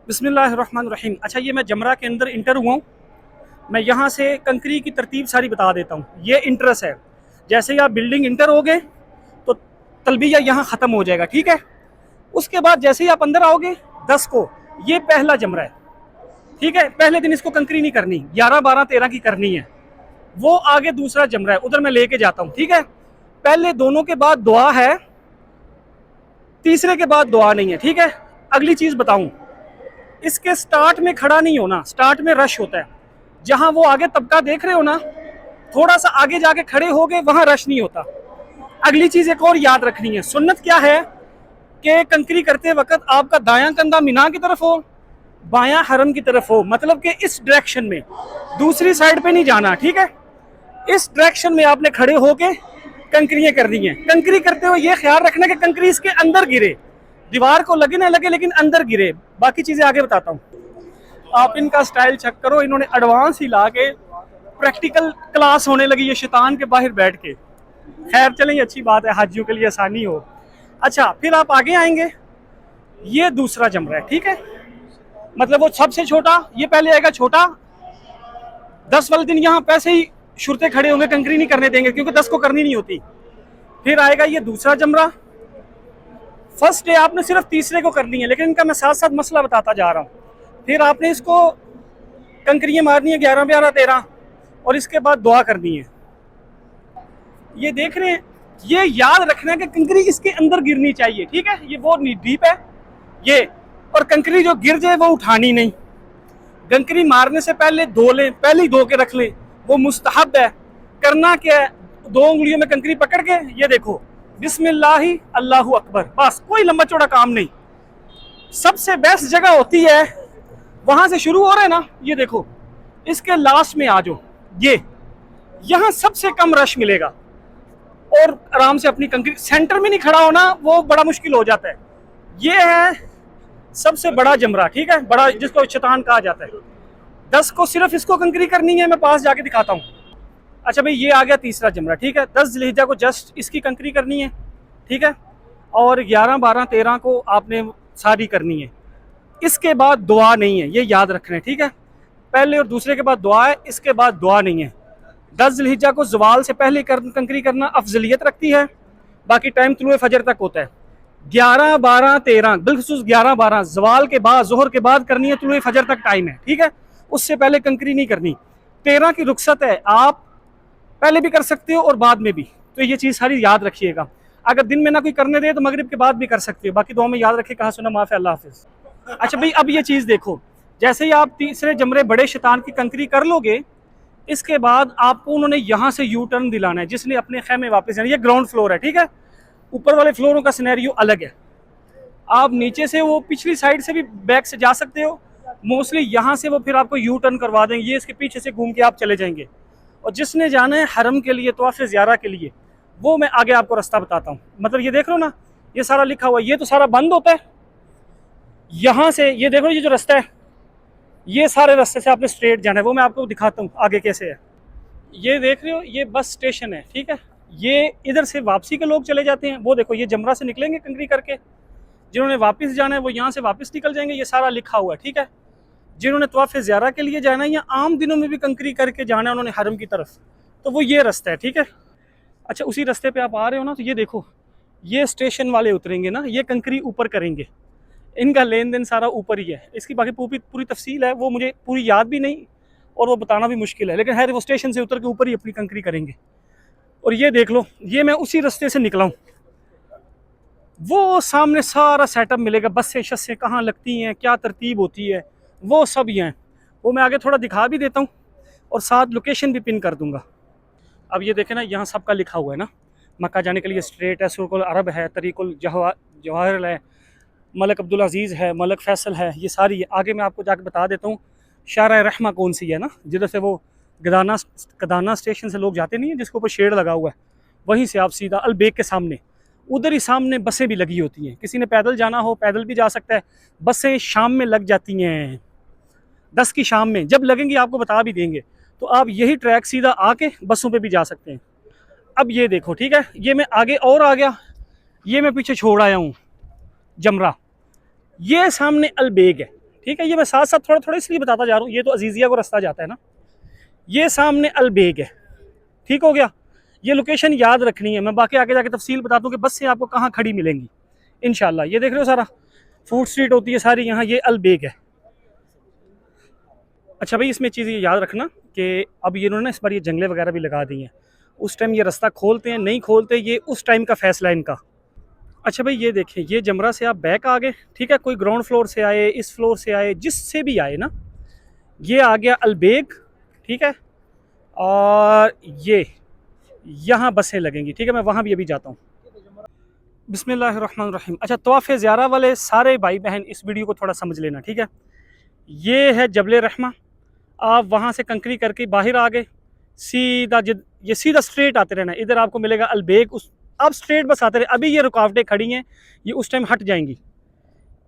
बिस्मिल्लाहिर्रहमानिर्रहीम। अच्छा, ये मैं जमरा के अंदर इंटर हुआ हूँ। मैं यहाँ से कंकरी की तरतीब सारी बता देता हूँ। ये इंट्रेस है। जैसे ही आप बिल्डिंग इंटर हो गए तो तलबिया यहाँ ख़त्म हो जाएगा, ठीक है। उसके बाद जैसे ही आप अंदर आओगे 10 को, ये पहला जमरा है, ठीक है। पहले दिन इसको कंकरी नहीं करनी, 11, 12, 13 की करनी है। वो आगे दूसरा जमरा है, उधर मैं लेके जाता हूँ, ठीक है। पहले दोनों के बाद दुआ है, तीसरे के बाद दुआ नहीं है, ठीक है। अगली चीज़ बताऊँ, इसके स्टार्ट में खड़ा नहीं होना, स्टार्ट में रश होता है। जहां वो आगे तबका देख रहे हो ना, थोड़ा सा आगे जाके खड़े हो गए, वहां रश नहीं होता। अगली चीज एक और याद रखनी है, सुन्नत क्या है कि कंकरी करते वक्त आपका दायां कंधा मीना की तरफ हो, बायां हरम की तरफ हो, मतलब कि इस डायरेक्शन में, दूसरी साइड पे नहीं जाना, ठीक है। इस डायरेक्शन में आपने खड़े होके कंकरियां करनी है। कंकरी करते हुए ये ख्याल रखना कि कंकरी इसके अंदर गिरे, दीवार को लगे ना लगे, लेकिन अंदर गिरे। बाकी चीजें आगे बताता हूँ। आप इनका स्टाइल चेक करो, इन्होंने एडवांस ही ला के प्रैक्टिकल क्लास होने लगी है शैतान के बाहर बैठ के। खैर चलें, ये अच्छी बात है, हाजियों के लिए आसानी हो। अच्छा, फिर आप आगे आएंगे, ये दूसरा जमरा है, ठीक है। मतलब वो सबसे छोटा, ये पहले आएगा छोटा। 10 वाले दिन यहाँ पैसे ही शुरते खड़े होंगे, कंकरी नहीं करने देंगे क्योंकि 10 को करनी नहीं होती। फिर आएगा ये दूसरा जमरा। फर्स्ट डे आपने सिर्फ तीसरे को करनी है, लेकिन इनका मैं साथ साथ मसला बताता जा रहा हूँ। फिर आपने इसको कंकरियाँ मारनी है 11, 12, 13, और इसके बाद दुआ करनी है। ये देख रहे हैं, ये याद रखना है कि कंकरी इसके अंदर गिरनी चाहिए, ठीक है। ये बहुत डीप है ये, और कंकरी जो गिर जाए वो उठानी नहीं। कंकरी मारने से पहले धो लें, पहले ही धो के रख लें, वो मुस्तहब है। करना क्या है, 2 उंगलियों में कंकरी पकड़ के, ये देखो, बिस्मिल्लाही अल्लाहु अकबर, बस, कोई लंबा चौड़ा काम नहीं। सबसे बेस्ट जगह होती है, वहां से शुरू हो रहे हैं ना, ये देखो, इसके लास्ट में आ जाओ, ये यहां सबसे कम रश मिलेगा, और आराम से अपनी कंकरी, सेंटर में नहीं खड़ा होना, वो बड़ा मुश्किल हो जाता है। ये है सबसे बड़ा जमरा, ठीक है, बड़ा, जिसको शैतान कहा जाता है। 10 को सिर्फ इसको कंकरी करनी है, मैं पास जाके दिखाता हूँ। अच्छा भाई, ये आ गया तीसरा जमरा, ठीक है। 10 जिलहिज्जा को जस्ट इसकी कंकरी करनी है, ठीक है, और 11, 12, 13 को आपने सारी करनी है। इसके बाद दुआ नहीं है, ये याद रखना है, ठीक है। पहले और दूसरे के बाद दुआ है, इसके बाद दुआ नहीं है। 10 जिलहिज्जा को जवाल से पहले कंकरी करना अफजलियत रखती है, बाकी टाइम तुलुए फजर तक होता है। 11, 12, 13, बिलखुसूस 11, 12 जवाल के बाद, जोहर के बाद करनी है, तुलुए फजर तक टाइम है, ठीक है। उससे पहले कंकरी नहीं करनी। 13 की रुखसत है, आप पहले भी कर सकते हो और बाद में भी, तो ये चीज़ सारी याद रखिएगा। अगर दिन में ना कोई करने दे तो मगरिब के बाद भी कर सकते हो। बाकी दुआ में याद रखिए, कहा सुना माफ़ी, अल्लाह हाफिज़। अच्छा भाई, अब ये चीज़ देखो, जैसे ही आप तीसरे जमरे बड़े शैतान की कंकरी कर लोगे, इसके बाद आपको उन्होंने यहाँ से यू टर्न दिलाना है, जिसने अपने खेमे वापस जाना। ये ग्राउंड फ्लोर है, ठीक है। ऊपर वाले फ्लोरों का सिनेरियो अलग है। आप नीचे से वो पिछली साइड से भी बैक से जा सकते हो, मोस्टली यहाँ से वो फिर आपको यू टर्न करवा देंगे, ये इसके पीछे से घूम के आप चले जाएंगे। और जिसने जाना है हरम के लिए, तवाफ़ ज़ियारा के लिए, वो मैं आगे आपको रास्ता बताता हूँ। मतलब ये देख लो ना, ये सारा लिखा हुआ है, ये तो सारा बंद होता है यहाँ से। ये देखो, ये जो रास्ता है, ये सारे रास्ते से आपने स्ट्रेट जाना है, वो मैं आपको दिखाता हूँ आगे कैसे है। ये देख रहे हो, ये बस स्टेशन है, ठीक है। ये इधर से वापसी के लोग चले जाते हैं, वो देखो, ये जमरा से निकलेंगे कंकरी करके, जिन्होंने वापस जाना है वो यहाँ से वापस निकल जाएंगे। ये सारा लिखा हुआ है, ठीक है। जिन्होंने तवाफ़ ज़ियारा के लिए जाना है या आम दिनों में भी कंकरी करके जाना है उन्होंने हरम की तरफ, तो वो ये रास्ता है, ठीक है। अच्छा, उसी रास्ते पे आप आ रहे हो ना, तो ये देखो, ये स्टेशन वाले उतरेंगे ना, ये कंकरी ऊपर करेंगे, इनका लेन देन सारा ऊपर ही है। इसकी बाकी पूरी तफसील है, वो मुझे पूरी याद भी नहीं और वो बताना भी मुश्किल है, लेकिन है वो स्टेशन से उतर के ऊपर ही अपनी कंकरी करेंगे। और ये देख लो, ये मैं उसी रास्ते से निकला हूँ, वो सामने सारा सेटअप मिलेगा, बसें शसें कहाँ लगती हैं, क्या तरतीब होती है, वो सब ये हैं। वो मैं आगे थोड़ा दिखा भी देता हूँ और साथ लोकेशन भी पिन कर दूँगा। अब ये देखें ना, यहाँ सबका लिखा हुआ है ना, मक्का जाने के लिए स्ट्रेट है, सुरकुल अरब है, तरीकुल जवाहर है, मलक अब्दुल अजीज़ है, मलक फैसल है, ये सारी है। आगे मैं आपको जाकर बता देता हूँ शारा रहमा कौन सी है ना, जिधर से वो गदाना स्टेशन से लोग जाते नहीं है, जिसके ऊपर शेड लगा हुआ है, वहीं से आप सीधा अलबेग के सामने, उधर ही सामने बसें भी लगी होती हैं। किसी ने पैदल जाना हो पैदल भी जा सकता है। बसें शाम में लग जाती हैं, 10 की शाम में, जब लगेंगी आपको बता भी देंगे। तो आप यही ट्रैक सीधा आके बसों पे भी जा सकते हैं। अब ये देखो, ठीक है, ये मैं आगे और आ गया, ये मैं पीछे छोड़ आया हूँ जमरा, ये सामने अलबेग है, ठीक है। ये मैं साथ साथ थोड़ा थोड़ा इसलिए बताता जा रहा हूँ, ये तो अजीज़िया को रास्ता जाता है ना। ये सामने अलबेग है, ठीक हो गया। ये लोकेशन याद रखनी है, मैं बाकी आगे जाके तफसील बताता हूँ कि बस से आपको कहाँ खड़ी मिलेंगी इंशाल्लाह। ये देख रहे हो सारा फूड स्ट्रीट होती है सारी यहाँ, ये अलबेग है। अच्छा भाई, इसमें चीज़ ये याद रखना कि अब ये इन्होंने इस बार ये जंगले वगैरह भी लगा दी हैं। उस टाइम ये रास्ता खोलते हैं नहीं खोलते, ये उस टाइम का फैसला इनका। अच्छा भाई, ये देखें, ये जमरा से आप बैक आ गए, ठीक है। कोई ग्राउंड फ्लोर से आए, इस फ्लोर से आए, जिससे भी आए ना, ये आ गया अलबेग, ठीक है। और ये यहाँ बसें लगेंगी, ठीक है। मैं वहाँ भी अभी जाता हूँ। बिस्मिल्लाहिर्रहमानिर्रहीम। अच्छा, तवाफ़ ज़ियारा वाले सारे भाई बहन इस वीडियो को थोड़ा समझ लेना, ठीक है। ये है जबल रहमा, आप वहाँ से कंकरी करके बाहर आ गए, सीधा ये सीधा स्ट्रेट आते रहना, इधर आपको मिलेगा अलबेग। उस आप स्ट्रेट बस आते रहे, अभी ये रुकावटें खड़ी हैं, ये उस टाइम हट जाएंगी।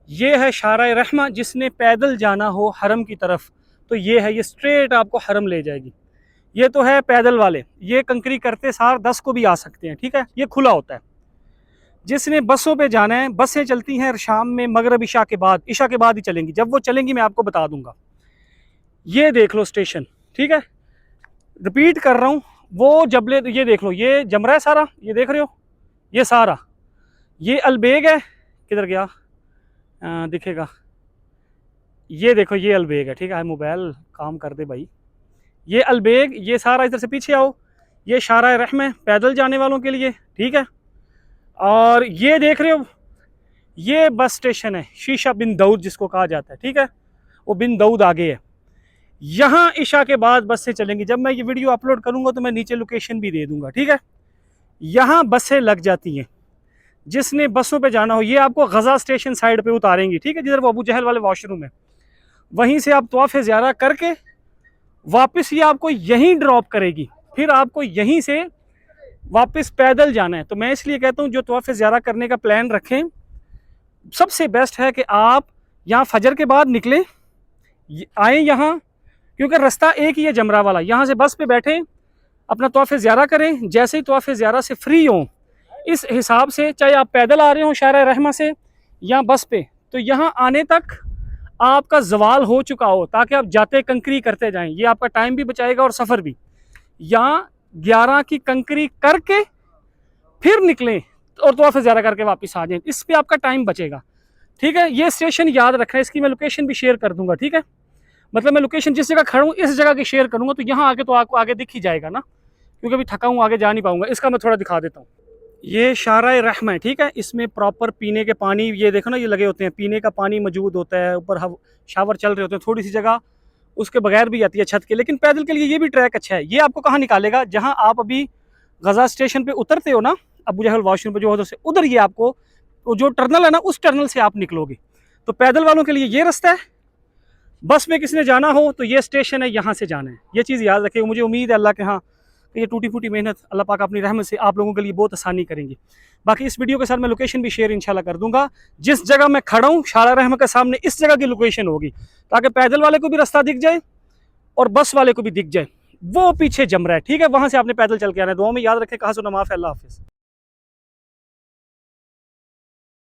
ये है शारा रहमा, जिसने पैदल जाना हो हरम की तरफ तो ये है, ये स्ट्रेट आपको हरम ले जाएगी। ये तो है पैदल वाले, ये कंकरी करते सार 10 को भी आ सकते हैं, ठीक है। ये खुला होता है। जिसने बसों पे जाना है, बसें चलती हैं शाम में मगरब इशा के बाद, इशा के बाद ही चलेंगी। जब वो चलेंगी मैं आपको बता दूंगा। ये देख लो स्टेशन, ठीक है। रिपीट कर रहा हूँ, वो जबले, ये देख लो, ये जमरा है सारा, ये देख रहे हो, ये सारा, ये अलबेग है। किधर गया, दिखेगा, ये देखो, ये अलबेग है, ठीक है। मोबाइल काम कर दे भाई। ये अलबेग, ये सारा, इधर से पीछे आओ, ये शारा रहम है पैदल जाने वालों के लिए, ठीक है। और ये देख रहे हो, ये बस स्टेशन है शीशा बिन दाऊद जिसको कहा जाता है, ठीक है। वो बिन दाऊद आगे है। यहाँ इशा के बाद बस से चलेंगी। जब मैं ये वीडियो अपलोड करूंगा तो मैं नीचे लोकेशन भी दे दूंगा, ठीक है। यहाँ बसें लग जाती हैं। जिसने बसों पे जाना हो, ये आपको गजा स्टेशन साइड पे उतारेंगी, ठीक है, जिधर वो अबू जहल वाले वॉशरूम है। वहीं से आप तवाफ़ ज़ियारा करके वापस ये आपको यहीं ड्रॉप करेगी, फिर आपको यहीं से वापस पैदल जाना है। तो मैं इसलिए कहता हूँ जो तवाफ़ ज़ियारा करने का प्लान रखें, सबसे बेस्ट है कि आप यहाँ फजर के बाद निकलें, आए यहाँ, क्योंकि रास्ता एक ही है जमरा वाला। यहाँ से बस पे बैठे, अपना तवाफ़ ज़ियारा करें। जैसे ही तवाफ़ ज़ियारा से फ्री हों, इस हिसाब से, चाहे आप पैदल आ रहे हो शारा रहमा से या बस पे, तो यहाँ आने तक आपका जवाल हो चुका हो, ताकि आप जाते कंकरी करते जाएं। ये आपका टाइम भी बचाएगा और सफ़र भी। यहाँ 11 की कंकरी करके फिर निकलें और तवाफ़ ज़ियारा करके वापस आ जाएं, इस पर आपका टाइम बचेगा, ठीक है। ये स्टेशन याद रखना, इसकी मैं लोकेशन भी शेयर कर दूंगा, ठीक है। मतलब मैं लोकेशन जिस जगह खड़ा हूँ इस जगह की शेयर करूँगा, तो यहाँ आके तो आपको आगे दिख ही जाएगा ना, क्योंकि अभी थका हूँ, आगे जा नहीं पाऊंगा। इसका मैं थोड़ा दिखा देता हूँ। ये शारा रहमा है, ठीक है। इसमें प्रॉपर पीने के पानी, ये देखो ना, ये लगे होते हैं, पीने का पानी मौजूद होता है। ऊपर शावर चल रहे होते हैं, थोड़ी सी जगह उसके बगैर भी आती है छत के। लेकिन पैदल के लिए ये भी ट्रैक अच्छा है। ये आपको कहाँ निकालेगा, जहाँ आप अभी गजा स्टेशन पे उतरते हो ना, अबू जहल वॉशरूम पे जो होता है, उधर ये आपको जो टर्नल है ना, उस टर्नल से आप निकलोगे। तो पैदल वालों के लिए ये रास्ता है। बस में किसी ने जाना हो तो ये स्टेशन है, यहाँ से जाना है। ये चीज़ याद रखिएगा। मुझे उम्मीद है अल्लाह के हाँ, ये टूटी फूटी मेहनत अल्लाह पाक अपनी रहमत से आप लोगों के लिए बहुत आसानी करेंगे। बाकी इस वीडियो के साथ मैं लोकेशन भी शेयर इंशाल्लाह कर दूंगा। जिस जगह मैं खड़ा हूँ शारा रहमा के सामने, इस जगह की लोकेशन होगी, ताकि पैदल वाले को भी रास्ता दिख जाए और बस वाले को भी दिख जाए। वो पीछे जमरा है, ठीक है। वहाँ से आपने पैदल चल के आना है। दुआ में याद रखें, कहा सुना माफ़ है। अल्लाह हाफिज़।